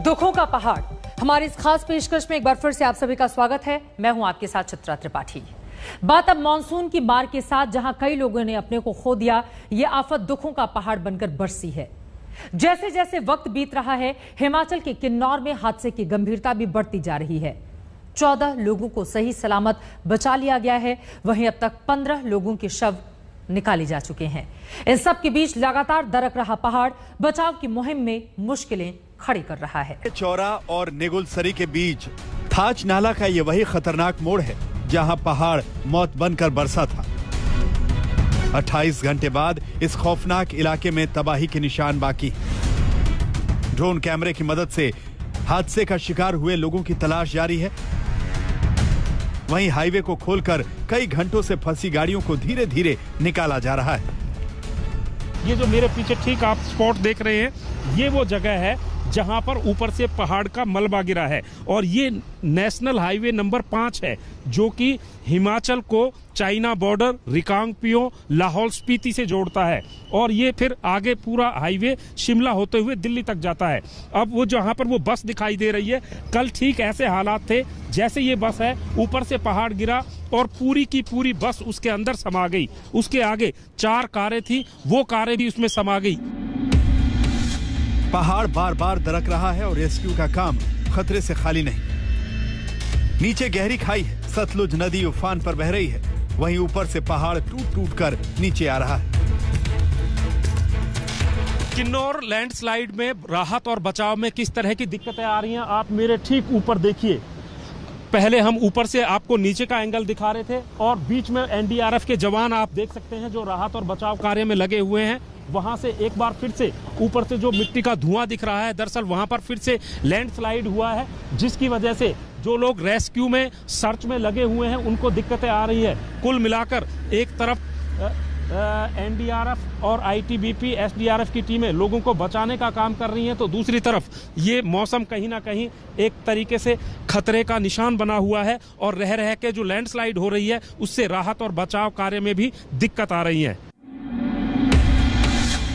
दुखों का पहाड़। हमारी इस खास पेशकश में एक बार फिर से आप सभी का स्वागत है। मैं हूं आपके साथ चित्रा त्रिपाठी। बात अब मानसून की मार के साथ जहां कई लोगों ने अपने को खो दिया, ये आफत दुखों का पहाड़ बनकर बरसी है। जैसे जैसे वक्त बीत रहा है, हिमाचल के किन्नौर में हादसे की गंभीरता भी बढ़ती जा रही है। 14 लोगों को सही सलामत बचा लिया गया है, वहीं अब तक 15 लोगों के शव निकाले जा चुके हैं। इन सब के बीच लगातार दरक रहा पहाड़ बचाव की मुहिम में मुश्किलें खड़ी कर रहा है। चौरा और नेगुलसरी के बीच थाच नाला का ये वही खतरनाक मोड़ है जहां पहाड़ मौत बनकर बरसा था। 28 घंटे बाद इस खौफनाक इलाके में तबाही के निशान बाकी। ड्रोन कैमरे की मदद से हादसे का शिकार हुए लोगों की तलाश जारी है। वहीं हाईवे को खोलकर कई घंटों से फंसी गाड़ियों को धीरे धीरे निकाला जा रहा है। ये जो मेरे पीछे ठीक आप स्पॉट देख रहे हैं, ये वो जगह है जहां पर ऊपर से पहाड़ का मलबा गिरा है और ये नेशनल हाईवे नंबर 5 है जो कि हिमाचल को चाइना बॉर्डर, रिकांगपिओ, लाहौल स्पीति से जोड़ता है और ये फिर आगे पूरा हाईवे शिमला होते हुए दिल्ली तक जाता है। अब वो जहां पर वो बस दिखाई दे रही है, कल ठीक ऐसे हालात थे जैसे ये बस है, ऊपर से पहाड़ गिरा और पूरी की पूरी बस उसके अंदर समा गई। उसके आगे 4 कारें थी, वो कारें भी उसमें समा गई। पहाड़ बार बार दरक रहा है और रेस्क्यू का काम खतरे से खाली नहीं। नीचे गहरी खाई है, सतलुज नदी उफान पर बह रही है, वहीं ऊपर से पहाड़ टूट टूट कर नीचे आ रहा है। किन्नौर लैंडस्लाइड में राहत और बचाव में किस तरह की दिक्कतें आ रही हैं, आप मेरे ठीक ऊपर देखिए। पहले हम ऊपर से आपको नीचे का एंगल दिखा रहे थे और बीच में एनडीआरएफ के जवान आप देख सकते हैं जो राहत और बचाव कार्य में लगे हुए हैं। वहां से एक बार फिर से ऊपर से जो मिट्टी का धुआं दिख रहा है, दरअसल वहां पर फिर से लैंडस्लाइड हुआ है जिसकी वजह से जो लोग रेस्क्यू में सर्च में लगे हुए हैं उनको दिक्कतें आ रही है। कुल मिलाकर एक तरफ एनडीआरएफ और आईटीबीपी, एसडीआरएफ की टीमें लोगों को बचाने का काम कर रही हैं, तो दूसरी तरफ ये मौसम कहीं ना कहीं एक तरीके से खतरे का निशान बना हुआ है और रह रह के जो लैंडस्लाइड हो रही है उससे राहत और बचाव कार्य में भी दिक्कत आ रही है।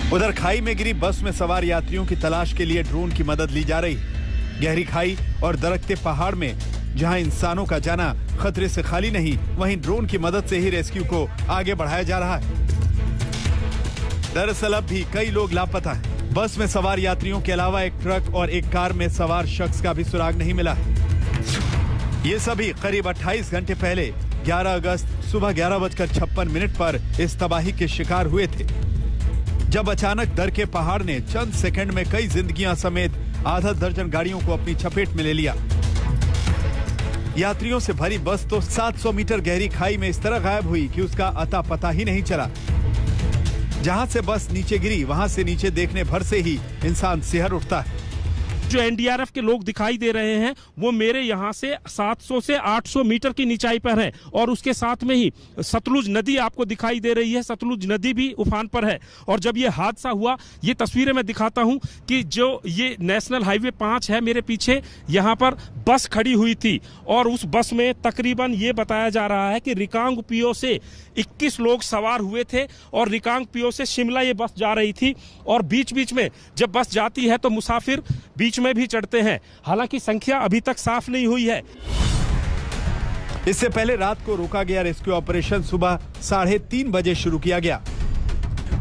उधर खाई में गिरी बस में सवार यात्रियों की तलाश के लिए ड्रोन की मदद ली जा रही है। गहरी खाई और दरकते पहाड़ में जहां इंसानों का जाना खतरे से खाली नहीं, वहीं ड्रोन की मदद से ही रेस्क्यू को आगे बढ़ाया जा रहा है। दरअसल अब भी कई लोग लापता हैं। बस में सवार यात्रियों के अलावा एक ट्रक और एक कार में सवार शख्स का भी सुराग नहीं मिला है। ये सभी करीब 28 घंटे पहले 11 अगस्त सुबह 11:56 पर इस तबाही के शिकार हुए थे, जब अचानक दर के पहाड़ ने चंद सेकंड में कई जिंदगियां समेत आधा दर्जन गाड़ियों को अपनी चपेट में ले लिया। यात्रियों से भरी बस तो 700 मीटर गहरी खाई में इस तरह गायब हुई कि उसका अता पता ही नहीं चला। जहां से बस नीचे गिरी, वहां से नीचे देखने भर से ही इंसान सिहर उठता है। जो एनडीआरएफ के लोग दिखाई दे रहे हैं वो मेरे यहाँ से 700 से 800 मीटर की ऊंचाई पर है और उसके साथ में ही सतलुज नदी आपको दिखाई दे रही है। सतलुज नदी भी उफान पर है और जब ये हादसा हुआ, ये तस्वीरें मैं दिखाता हूं कि जो ये नेशनल हाईवे 5 है मेरे पीछे, यहाँ पर बस खड़ी हुई थी और उस बस में तकरीबन ये बताया जा रहा है कि रिकांगपिओ से 21 लोग सवार हुए थे और रिकांगपिओ से शिमला ये बस जा रही थी और बीच बीच में जब बस जाती है तो मुसाफिर बीच में भी चढ़ते हैं। हालांकि संख्या अभी तक साफ नहीं हुई है। इससे पहले रात को रोका गया रेस्क्यू ऑपरेशन सुबह 3:30 बजे शुरू किया गया।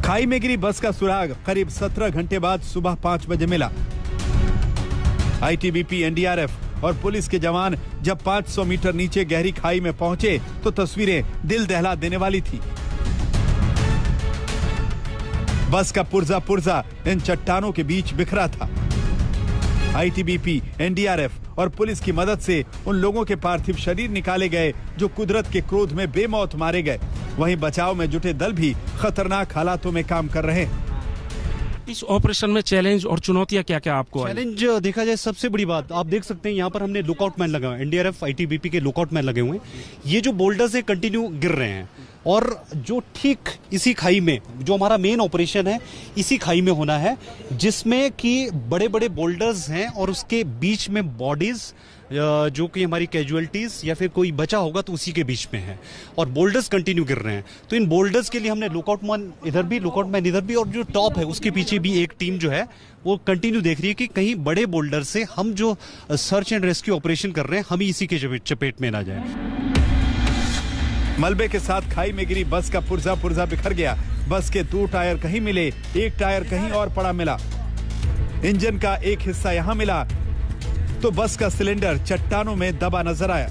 खाई में गिरी बस का सुराग करीब 17 घंटे बाद सुबह 5 बजे मिला। आईटीबीपी, एनडीआरएफ और पुलिस के जवान जब 500 मीटर नीचे गहरी खाई में पहुंचे तो तस्वीरें दिल दहला देने वाली थी। बस का पुर्जा इन चट्टानों के बीच बिखरा था। आईटीबीपी, एनडीआरएफ और पुलिस की मदद से उन लोगों के पार्थिव शरीर निकाले गए जो कुदरत के क्रोध में बेमौत मारे गए। वहीं बचाव में जुटे दल भी खतरनाक हालातों में काम कर रहे हैं। इस ऑपरेशन में चैलेंज और चुनौतियां क्या क्या आपको आई? चैलेंज देखा जाए, सबसे बड़ी बात आप देख सकते हैं यहाँ पर हमने लुकआउट मैन लगा हुआ है। एनडीआरएफ, आईटीबीपी के लुकआउट मैन लगे हुए हैं। ये जो बोल्डर्स है कंटिन्यू गिर रहे हैं और जो ठीक इसी खाई में जो हमारा मेन ऑपरेशन है इसी खाई में होना है, जिसमें कि बड़े बड़े बोल्डर्स हैं और उसके बीच में बॉडीज जो कि हमारी कैजुअलिटीज या फिर कोई बचा होगा तो उसी के बीच में है और बोल्डर्स कंटिन्यू गिर रहे हैं। तो इन बोल्डर्स के लिए हमने लुकआउट मैन इधर भी, लुकआउट मैन इधर भी, और जो टॉप है उसके पीछे भी एक टीम जो है वो कंटिन्यू देख रही है कि कहीं बड़े बोल्डर से हम जो सर्च एंड रेस्क्यू ऑपरेशन कर रहे हैं हम ही इसी के चपेट में ना जाए। मलबे के साथ खाई में गिरी बस का पुर्जा बिखर गया। बस के 2 टायर कहीं मिले, एक टायर कहीं और पड़ा मिला। इंजन का एक हिस्सा यहां मिला तो बस का सिलेंडर चट्टानों में दबा नजर आया।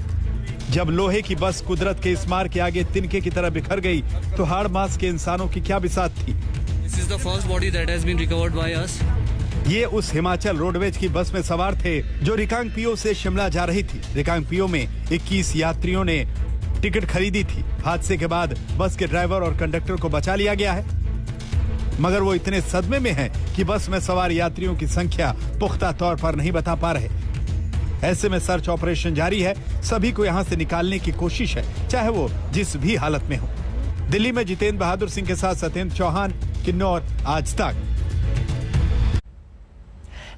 जब लोहे की बस कुदरत के इस मार के आगे तिनके की तरह बिखर गई तो हाड़ मांस के इंसानों की क्या बिसात थी। This is the first body that has been recovered by us. ये उस हिमाचल रोडवेज की बस में सवार थे जो रिकांगपिओ से शिमला जा रही थी। रिकांगपिओ में 21 यात्रियों ने टिकट खरीदी थी। हादसे के बाद बस के ड्राइवर और कंडक्टर को बचा लिया गया है, मगर वो इतने सदमे में हैं कि बस में सवार यात्रियों की संख्या पुख्ता तौर पर नहीं बता पा रहे। ऐसे में सर्च ऑपरेशन जारी है। सभी को यहां से निकालने की कोशिश है, चाहे वो जिस भी हालत में हो। दिल्ली में जितेंद्र बहादुर सिंह के साथ सत्येंद्र चौहान, किन्नौर, आज तक।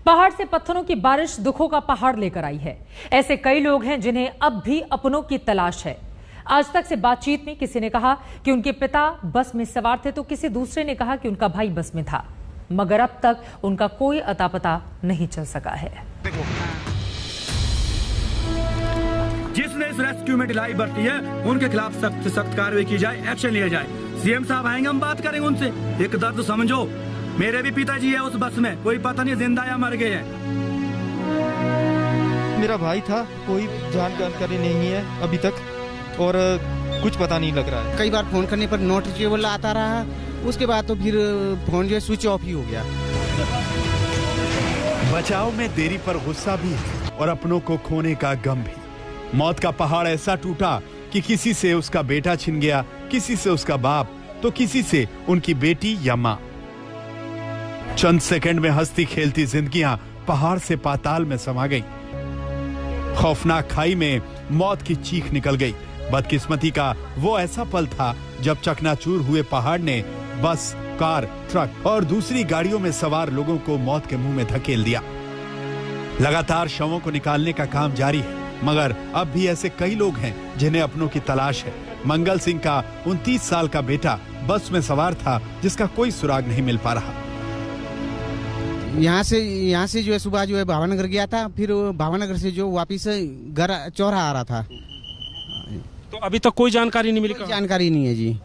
पहाड़ से पत्थरों की बारिश दुखों का पहाड़ लेकर आई है। ऐसे कई लोग हैं जिन्हें अब भी अपनों की तलाश है। आज तक से बातचीत में किसी ने कहा कि उनके पिता बस में सवार थे तो किसी दूसरे ने कहा कि उनका भाई बस में था, मगर अब तक उनका कोई अता पता नहीं चल सका है। जिसने इस रेस्क्यू में ढिलाई बरती है उनके खिलाफ सख्त से सख्त कार्रवाई की जाए, एक्शन लिया जाए। सीएम साहब आएंगे, हम बात करेंगे उनसे। एक दर्द समझो, मेरे भी पिताजी है उस बस में, कोई पता नहीं जिंदा या मर गए हैं। मेरा भाई था, कोई जानकारी नहीं है अभी तक और कुछ पता नहीं लग रहा है। कई बार फोन करने पर नॉट रीचेबल आता रहा, उसके बाद तो फिर फोन जो है स्विच ऑफ ही हो गया। बचाव में देरी पर गुस्सा भी है और अपनों को खोने का गम भी। मौत का पहाड़ ऐसा टूटा कि किसी से उसका बेटा छिन गया, किसी से उसका बाप, तो किसी से उनकी बेटी या मां। चंद सेकंड में हंसती खेलती जिंदगियां पहाड़ से पाताल में समा गई। खौफनाक खाई में मौत की चीख निकल गई। बदकिस्मती का वो ऐसा पल था जब चकनाचूर हुए पहाड़ ने बस, कार, ट्रक और दूसरी गाड़ियों में सवार लोगों को मौत के मुंह में धकेल दिया। लगातार शवों को निकालने का काम जारी है, मगर अब भी ऐसे कई लोग हैं जिन्हें अपनों की तलाश है। मंगल सिंह का 29 साल का बेटा बस में सवार था जिसका कोई सुराग नहीं मिल पा रहा। यहाँ से जो है सुबह जो है भावनगर गया था, फिर भावनगर से जो वापिस घर चौरा आ रहा था। तो अभी तक कोई जानकारी नहीं मिली? कोई जानकारी नहीं है जी।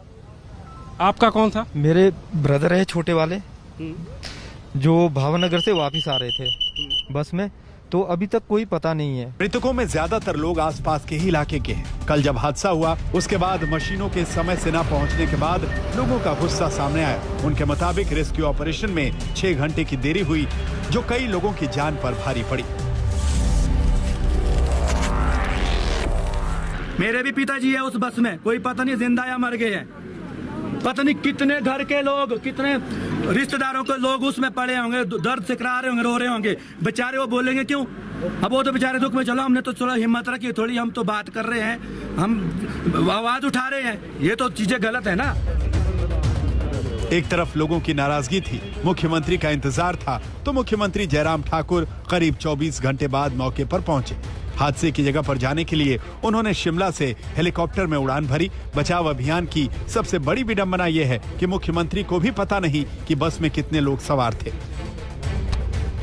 आपका कौन था? मेरे ब्रदर है छोटे वाले, जो भावनगर से वापस आ रहे थे बस में, तो अभी तक कोई पता नहीं है। मृतकों में ज्यादातर लोग आसपास के ही इलाके के हैं। कल जब हादसा हुआ उसके बाद मशीनों के समय से न पहुंचने के बाद लोगों का गुस्सा सामने आया। उनके मुताबिक रेस्क्यू ऑपरेशन में 6 घंटे की देरी हुई, जो कई लोगों की जान पर भारी पड़ी। मेरे भी पिताजी है उस बस में, कोई पता नहीं जिंदा या मर गए हैं। पता नहीं कितने घर के लोग, कितने रिश्तेदारों के लोग उसमें पड़े होंगे, दर्द से करा रहे होंगे, रो रहे होंगे। बेचारे वो बोलेंगे क्यों? अब वो तो बेचारे दुख में, चलो हमने तो चलो हिम्मत रखी थोड़ी, हम तो बात कर रहे हैं, हम आवाज उठा रहे हैं, ये तो चीजें गलत है ना। एक तरफ लोगों की नाराजगी थी, मुख्यमंत्री का इंतजार था, तो मुख्यमंत्री जयराम ठाकुर करीब 24 घंटे बाद मौके पर पहुंचे। हादसे की जगह पर जाने के लिए उन्होंने शिमला से हेलीकॉप्टर में उड़ान भरी। बचाव अभियान की सबसे बड़ी विडंबना यह है कि मुख्यमंत्री को भी पता नहीं कि बस में कितने लोग सवार थे।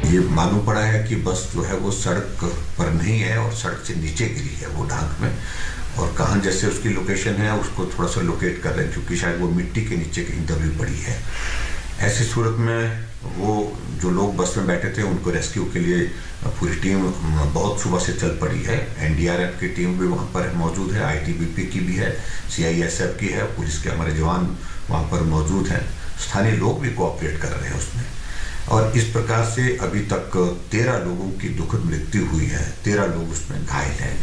ये मालूम पड़ा है कि बस जो है वो सड़क पर नहीं है और सड़क से नीचे गिरी है वो ढांक में, और कहाँ जैसे उसकी लोकेशन है उसको थोड़ा सा लोकेट कर रहे हैं, क्योंकि शायद वो मिट्टी के नीचे कहीं दबी पड़ी है। ऐसी सूरत में वो जो लोग बस में बैठे थे उनको रेस्क्यू के लिए पूरी टीम बहुत सुबह से चल पड़ी है। एनडीआरएफ की टीम भी वहाँ पर मौजूद है, आईटीबीपी की भी है, सीआईएसएफ की है, पुलिस के हमारे जवान वहाँ पर मौजूद हैं, स्थानीय लोग भी कोऑपरेट कर रहे हैं उसमें। और इस प्रकार से अभी तक 13 लोगों की दुखद मृत्यु हुई है, 13 लोग उसमें घायल हैं।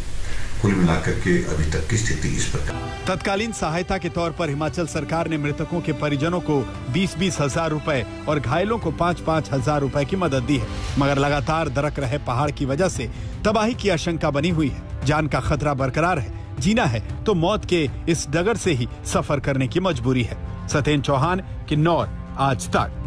कुल मिलाकर के अभी तक की स्थिति इस प्रकार। तत्कालीन सहायता के तौर पर हिमाचल सरकार ने मृतकों के परिजनों को 20-20 हजार रुपए और घायलों को 5-5 हजार रुपए की मदद दी है, मगर लगातार दरक रहे पहाड़ की वजह से तबाही की आशंका बनी हुई है। जान का खतरा बरकरार है। जीना है तो मौत के इस डगर से ही सफर करने की मजबूरी है। सत्येंद्र चौहान, किन्नौर, आज तक।